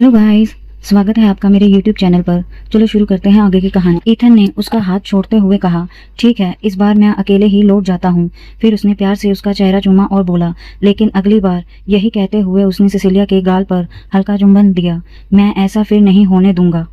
Hello guys, स्वागत है आपका मेरे YouTube चैनल पर। चलो शुरू करते हैं आगे की कहानी। ईथन ने उसका हाथ छोड़ते हुए कहा, ठीक है, इस बार मैं अकेले ही लौट जाता हूँ। फिर उसने प्यार से उसका चेहरा चूमा और बोला, लेकिन अगली बार। यही कहते हुए उसने सिसिलिया के गाल पर हल्का चुंबन दिया। मैं ऐसा फिर नहीं होने दूंगा।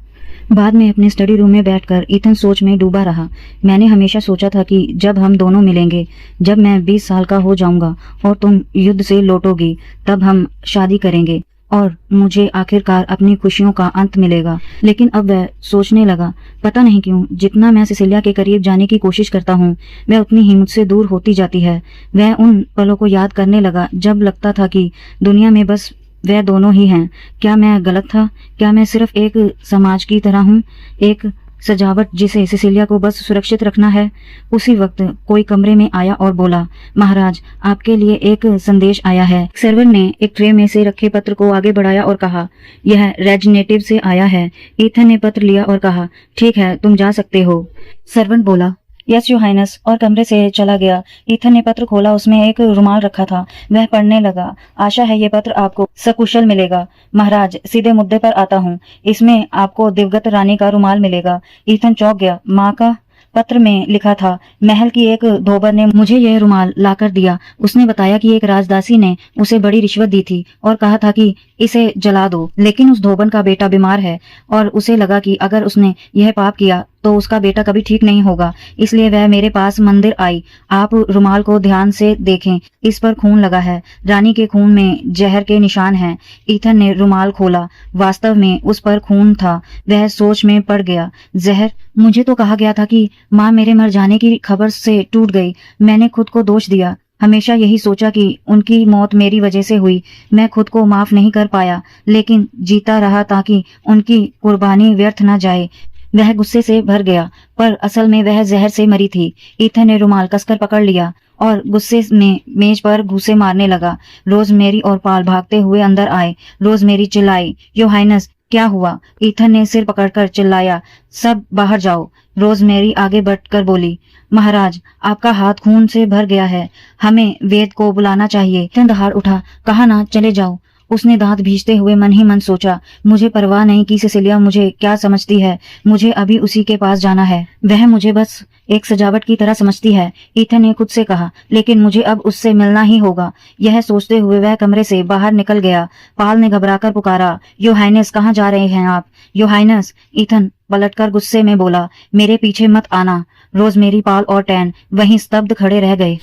बाद में अपने स्टडी रूम में बैठकर ईथन सोच में डूबा रहा। मैंने हमेशा सोचा था कि जब हम दोनों मिलेंगे, जब मैं 20 साल का हो जाऊंगा और तुम युद्ध से लौटोगी, तब हम शादी करेंगे और मुझे आखिरकार अपनी खुशियों का अंत मिलेगा। लेकिन अब वह सोचने लगा, पता नहीं क्यों, जितना मैं सिसिलिया के करीब जाने की कोशिश करता हूँ, वह उतनी ही मुझसे दूर होती जाती है। वह उन पलों को याद करने लगा जब लगता था कि दुनिया में बस वह दोनों ही हैं। क्या मैं गलत था? क्या मैं सिर्फ एक समाज की तरह हूँ, एक सजावट जिसे सिसिलिया को बस सुरक्षित रखना है? उसी वक्त कोई कमरे में आया और बोला, महाराज, आपके लिए एक संदेश आया है। सर्वर ने एक ट्रे में से रखे पत्र को आगे बढ़ाया और कहा, यह रेजिनेटिव से आया है। ईथन ने पत्र लिया और कहा, ठीक है, तुम जा सकते हो। सर्वेंट बोला, यस योर हाइनेस, और कमरे से चला गया। ईथन ने पत्र खोला, उसमें एक रुमाल रखा था। वह पढ़ने लगा, आशा है ये पत्र आपको सकुशल मिलेगा। महाराज, सीधे मुद्दे पर आता हूँ, इसमें आपको दिवंगत रानी का रुमाल मिलेगा। ईथन चौंक गया। माँ का? पत्र में लिखा था, महल की एक धोबर ने मुझे यह रुमाल लाकर दिया। उसने बताया कि एक राजदासी ने उसे बड़ी रिश्वत दी थी और कहा था कि इसे जला दो। लेकिन उस धोबन का बेटा बीमार है और उसे लगा कि अगर उसने यह पाप किया तो उसका बेटा कभी ठीक नहीं होगा। इसलिए वह मेरे पास मंदिर आई। आप रुमाल को ध्यान से देखें, इस पर खून लगा है। रानी के खून में जहर के निशान हैं। ईथन ने रुमाल खोला। वास्तव में उस पर खून था। वह सोच में पड़ गया। जहर? मुझे तो कहा गया था कि माँ मेरे मर जाने की खबर से टूट गई। मैंने खुद को दोष दिया। हमेशा यही सोचा कि उनकी मौत मेरी वजह से हुई। मैं खुद को माफ नहीं कर पाया, लेकिन जीता रहा ताकि उनकी कुर्बानी व्यर्थ न जाए। वह गुस्से से भर गया, पर असल में वह जहर से मरी थी। ईथन ने रुमाल कसकर पकड़ लिया और गुस्से में मेज पर घूंसे मारने लगा। रोजमेरी और पाल भागते हुए अंदर आए। रोजमेरी चिल्लाई, योर हाइनेस, क्या हुआ? ईथन ने सिर पकड़कर चिल्लाया, सब बाहर जाओ। रोजमेरी आगे बढ़कर बोली, महाराज, आपका हाथ खून से भर गया है। हमें वेद को बुलाना चाहिए। ईथन दहाड़ उठा, कहा ना, चले जाओ। उसने दांत भींचते हुए मन ही मन सोचा, मुझे परवाह नहीं कि सिसिलिया मुझे क्या समझती है। मुझे अभी उसी के पास जाना है। वह मुझे बस एक सजावट की तरह समझती है। ईथन ने खुद से कहा, लेकिन मुझे अब उससे मिलना ही होगा। यह सोचते हुए वह कमरे से बाहर निकल गया। पाल ने घबराकर पुकारा, योर हाइनेस, कहाँ जा रहे हैं आप? योर हाइनेस, ईथन पलटकर गुस्से में बोला, मेरे पीछे मत आना। रोजमेरी, पाल और टैन वहीं स्तब्ध खड़े रह गए।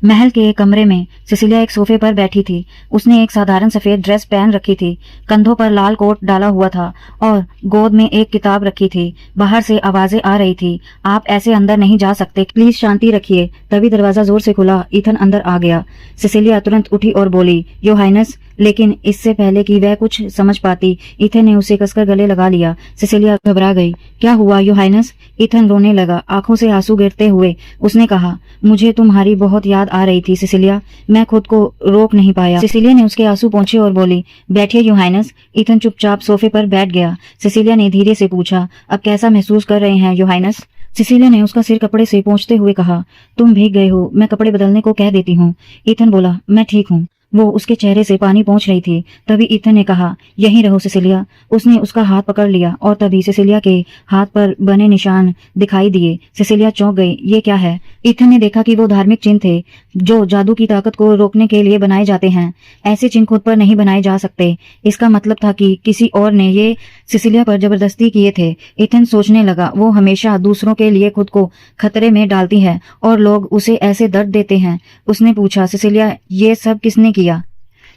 महल के एक कमरे में सिसिलिया एक सोफे पर बैठी थी। उसने एक साधारण सफेद ड्रेस पहन रखी थी, कंधों पर लाल कोट डाला हुआ था और गोद में एक किताब रखी थी। बाहर से आवाजें आ रही थी, आप ऐसे अंदर नहीं जा सकते, प्लीज शांति रखिए। तभी दरवाजा जोर से खुला। ईथन अंदर आ गया। सिसिलिया तुरंत उठी और बोली, योर हाइनेस। लेकिन इससे पहले कि वह कुछ समझ पाती, ईथन ने उसे कसकर गले लगा लिया। सिसिलिया घबरा गई। क्या हुआ योर हाइनेस? ईथन रोने लगा, आंखों से आंसू गिरते हुए उसने कहा, मुझे तुम्हारी बहुत याद आ रही थी सिसिलिया, मैं खुद को रोक नहीं पाया। सिसिलिया ने उसके आंसू पोंछे और बोली, बैठिए योर हाइनेस। ईथन चुपचाप सोफे पर बैठ गया। सिसिलिया ने धीरे से पूछा, अब कैसा महसूस कर रहे हैं योर हाइनेस? सिसिलिया ने उसका सिर कपड़े से पोंछते हुए कहा, तुम भीग गए हो, मैं कपड़े बदलने को कह देती हूँ। ईथन बोला, मैं ठीक हूँ। वो उसके चेहरे से पानी पोंछ रही थी। तभी ईथन ने कहा, यहीं रहो सिसिलिया। उसने उसका हाथ पकड़ लिया और तभी सिसिलिया के हाथ पर बने निशान दिखाई दिए। सिसिलिया चौंक गई, ये क्या है? ईथन ने देखा कि वो धार्मिक चिन्ह थे जो जादू की ताकत को रोकने के लिए बनाए जाते हैं। ऐसे चिन्ह खुद पर नहीं बनाए जा सकते। इसका मतलब था कि किसी और ने ये सिसिलिया पर जबरदस्ती किए थे। ईथन सोचने लगा, वो हमेशा दूसरों के लिए खुद को खतरे में डालती है और लोग उसे ऐसे दर्द देते हैं। उसने पूछा, सिसिलिया, ये सब किसने किया?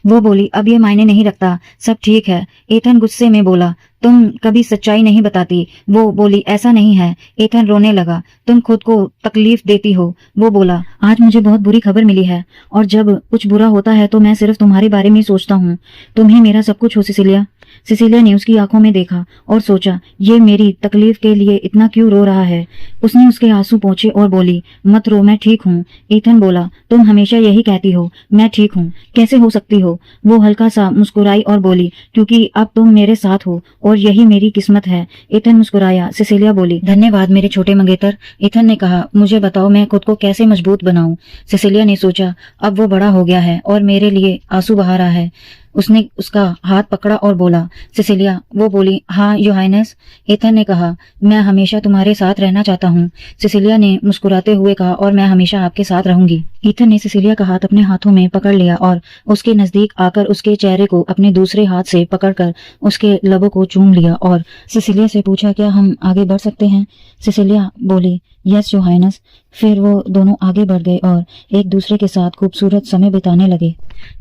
वो बोली, अब ये मायने नहीं रखता, सब ठीक है। ईथन गुस्से में बोला, तुम कभी सच्चाई नहीं बताती। वो बोली, ऐसा नहीं है। ईथन रोने लगा, तुम खुद को तकलीफ देती हो। वो बोला, आज मुझे बहुत बुरी खबर मिली है और जब कुछ बुरा होता है तो मैं सिर्फ तुम्हारे बारे में सोचता हूँ। तुम ही मेरा सब कुछ हो सिसिलिया। सिसिलिया ने उसकी आंखों में देखा और सोचा, ये मेरी तकलीफ के लिए इतना क्यों रो रहा है। उसने उसके आंसू पोंछे और बोली, मत रो, मैं ठीक हूँ। ईथन बोला, तुम हमेशा यही कहती हो, मैं ठीक हूँ, कैसे हो सकती हो? वो हल्का सा मुस्कुराई और बोली, क्योंकि अब तुम मेरे साथ हो और यही मेरी किस्मत है। ईथन मुस्कुराया। सिसिलिया बोली, धन्यवाद मेरे छोटे मंगेतर। ईथन ने कहा, मुझे बताओ मैं खुद को कैसे मजबूत बनाऊं। सिसिलिया ने सोचा, अब वो बड़ा हो गया है और मेरे लिए आंसू बहा रहा है। उसने उसका हाथ पकड़ा और बोला, सिसिलिया। वो बोली, हाँ योर हाइनेस। ईथन ने कहा, मैं हमेशा तुम्हारे साथ रहना चाहता हूँ। सिसिलिया ने मुस्कुराते हुए कहा, और मैं हमेशा आपके साथ रहूंगी। ईथन ने सिसिलिया का हाथ अपने हाथों में पकड़ लिया और उसके नजदीक आकर उसके चेहरे को अपने दूसरे हाथ से पकड़कर उसके लबों को चूम लिया और सिसिलिया से पूछा, क्या हम आगे बढ़ सकते हैं? सिसिलिया बोली, यस योर हाइनेस। फिर वो दोनों आगे बढ़ गए और एक दूसरे के साथ खूबसूरत समय बिताने लगे।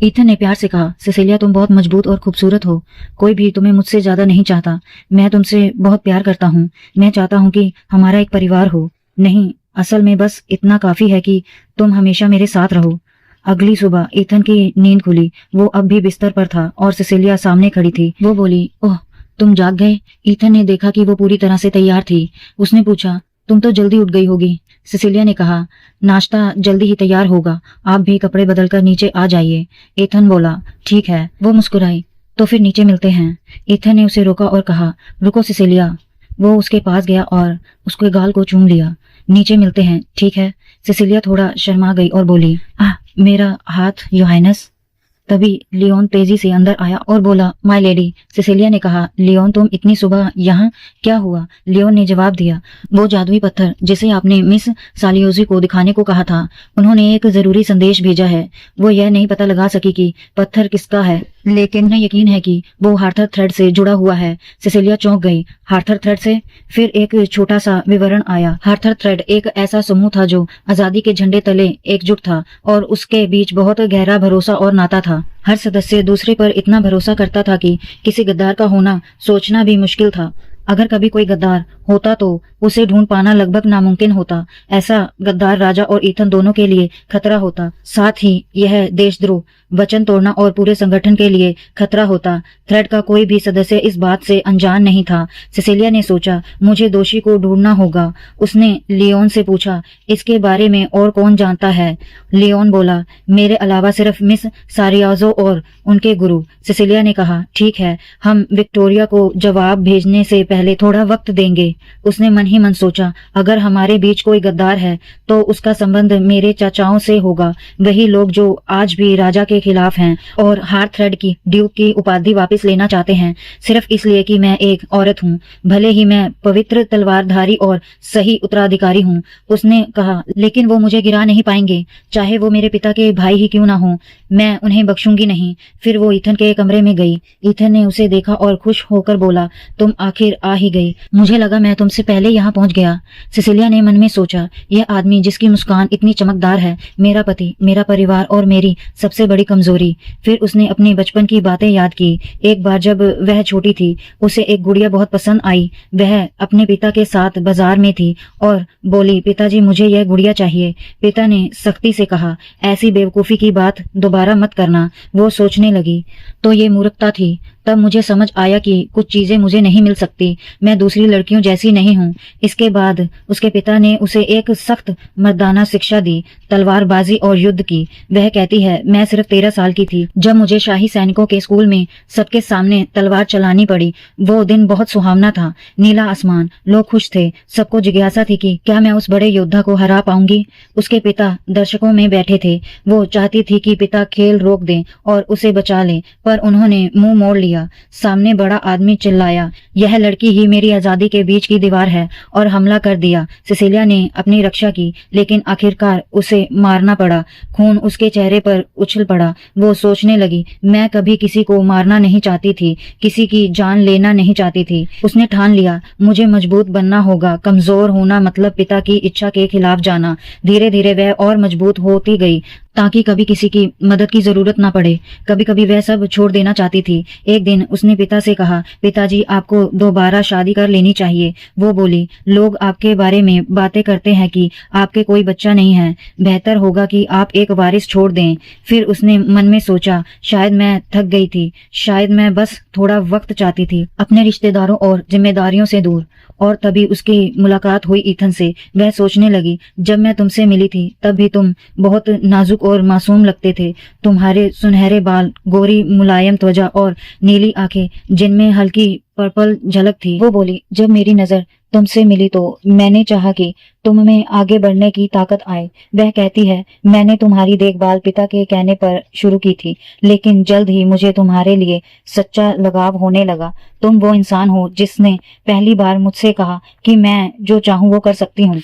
ईथन ने प्यार से कहा, सिसिलिया तुम बहुत मजबूत और खूबसूरत हो। कोई भी तुम्हें मुझसे ज्यादा नहीं चाहता। मैं तुमसे बहुत प्यार करता हूँ। मैं चाहता हूँ कि हमारा एक परिवार हो। नहीं, असल में बस इतना काफी है कि तुम हमेशा मेरे साथ रहो। अगली सुबह ईथन की नींद खुली। वो अब भी बिस्तर पर था और सिसिलिया सामने खड़ी थी। वो बोली, ओह तुम जाग गए? ईथन ने देखा कि वो पूरी तरह से तैयार थी। उसने पूछा, तुम तो जल्दी उठ गई होगी। सिसिलिया ने कहा, नाश्ता जल्दी ही तैयार होगा, आप भी कपड़े बदलकर नीचे आ जाइए। ईथन बोला, ठीक है। वो मुस्कुराई, तो फिर नीचे मिलते हैं। ईथन ने उसे रोका और कहा, रुको सिसिलिया। वो उसके पास गया और उसके गाल को चूम लिया। नीचे मिलते हैं, ठीक है। सिसिलिया थोड़ा शर्मा गई और बोली, मेरा हाथ योर हाइनेस। तभी लियोन तेजी से अंदर आया और बोला, माय लेडी। सिसिलिया ने कहा, लियोन तुम इतनी सुबह यहाँ? क्या हुआ? लियोन ने जवाब दिया, वो जादुई पत्थर जिसे आपने मिस सालियोजी को दिखाने को कहा था, उन्होंने एक जरूरी संदेश भेजा है। वो यह नहीं पता लगा सकी कि पत्थर किसका है, लेकिन उन्हें यकीन है कि वो हार्थर थ्रेड से जुड़ा हुआ है। सिसिलिया चौंक गई। हार्थर थ्रेड से? फिर एक छोटा सा विवरण आया। हार्थर थ्रेड एक ऐसा समूह था जो आजादी के झंडे तले एकजुट था और उसके बीच बहुत गहरा भरोसा और नाता था। हर सदस्य दूसरे पर इतना भरोसा करता था कि किसी गद्दार का होना सोचना भी मुश्किल था। अगर कभी कोई गद्दार होता तो उसे ढूंढ पाना लगभग नामुमकिन होता। ऐसा गद्दार राजा और ईथन दोनों के लिए खतरा होता। साथ ही यह देशद्रोह, वचन तोड़ना और पूरे संगठन के लिए खतरा होता। थ्रेड का कोई भी सदस्य इस बात से अनजान नहीं था। सिसिलिया ने सोचा, मुझे दोषी को ढूंढना होगा। उसने लियोन से पूछा, इसके बारे में और कौन जानता है? लियोन बोला, मेरे अलावा सिर्फ मिस सारियाजो और उनके गुरु। सिसिलिया ने कहा, ठीक है, हम विक्टोरिया को जवाब भेजने से पहले थोड़ा वक्त देंगे। उसने मन ही मन सोचा, अगर हमारे बीच कोई गद्दार है तो उसका संबंध मेरे चाचाओं से होगा, वही लोग जो आज भी राजा के खिलाफ हैं और हार्थथ्रेड की ड्यूक की उपाधि वापस लेना चाहते हैं, सिर्फ इसलिए कि मैं एक औरत हूँ, भले ही मैं पवित्र तलवारधारी और सही उत्तराधिकारी हूँ। उसने कहा, लेकिन वो मुझे गिरा नहीं पाएंगे, चाहे वो मेरे पिता के भाई ही क्यों ना हो, मैं उन्हें बख्शूंगी नहीं। फिर वो ईथन के कमरे में गई। ईथन ने उसे देखा और खुश होकर बोला, तुम आखिर आ ही गई, मुझे लगा मैं तुमसे पहले यहाँ पहुंच गया। सिसिलिया ने मन में सोचा, यह आदमी जिसकी मुस्कान इतनी चमकदार है, मेरा पति, मेरा परिवार और मेरी सबसे बड़ी कमजोरी। फिर उसने अपने बचपन की बातें याद की। एक बार जब वह छोटी थी, उसे एक गुड़िया बहुत पसंद आई। वह अपने पिता के साथ बाजार में थी और बोली, पिताजी मुझे यह गुड़िया चाहिए। पिता ने सख्ती से कहा, ऐसी बेवकूफी की बात दोबारा मत करना। वो सोचने लगी, तो ये मूर्खता थी। तब मुझे समझ आया कि कुछ चीजें मुझे नहीं मिल सकती, मैं दूसरी लड़कियों जैसी नहीं हूँ। इसके बाद उसके पिता ने उसे एक सख्त मर्दाना शिक्षा दी, तलवारबाजी और युद्ध की। वह कहती है, मैं सिर्फ 13 साल की थी जब मुझे शाही सैनिकों के स्कूल में सबके सामने तलवार चलानी पड़ी। वो दिन बहुत सुहावना था, नीला आसमान, लोग खुश थे, सबको जिज्ञासा थी कि क्या मैं उस बड़े योद्धा को हरा पाऊंगी। उसके पिता दर्शकों में बैठे थे। वो चाहती थी कि पिता खेल रोक दें और उसे बचा लें, पर उन्होंने मुंह मोड़ लिया। सामने बड़ा आदमी चिल्लाया, यह लड़की ही मेरी आजादी के बीच की दीवार है, और हमला कर दिया। सिसिलिया ने अपनी रक्षा की, लेकिन आखिरकार उसे मारना पड़ा। खून उसके चेहरे पर उछल पड़ा। वो सोचने लगी, मैं कभी किसी को मारना नहीं चाहती थी, किसी की जान लेना नहीं चाहती थी। उसने ठान लिया, मुझे मजबूत बनना होगा। कमजोर होना मतलब पिता की इच्छा के खिलाफ जाना। धीरे धीरे वह और मजबूत होती गई ताकि कभी किसी की मदद की जरूरत ना पड़े। कभी कभी वह सब छोड़ देना चाहती थी। एक दिन उसने पिता से कहा, पिताजी आपको दोबारा शादी कर लेनी चाहिए। वो बोली, लोग आपके बारे में बातें करते हैं कि आपके कोई बच्चा नहीं है, बेहतर होगा कि आप एक वारिस छोड़ दें। फिर उसने मन में सोचा, शायद मैं थक गई थी, शायद मैं बस थोड़ा वक्त चाहती थी अपने रिश्तेदारों और जिम्मेदारियों से दूर। और तभी उसकी मुलाकात हुई ईथन से। वह सोचने लगी, जब मैं तुमसे मिली थी तब भी तुम बहुत नाजुक नाजुक और मासूम लगते थे। तुम्हारे सुनहरे बाल, गोरी मुलायम त्वचा और नीली आंखें जिनमें हल्की पर्पल झलक थी। वो बोली, जब मेरी नजर तुमसे मिली तो मैंने चाहा कि तुम में आगे बढ़ने की ताकत आए। वह कहती है, मैंने तुम्हारी देखभाल पिता के कहने पर शुरू की थी, लेकिन जल्द ही मुझे तुम्हारे लिए सच्चा लगाव होने लगा। तुम वो इंसान हो जिसने पहली बार मुझसे कहा कि मैं जो चाहूं वो कर सकती हूँ।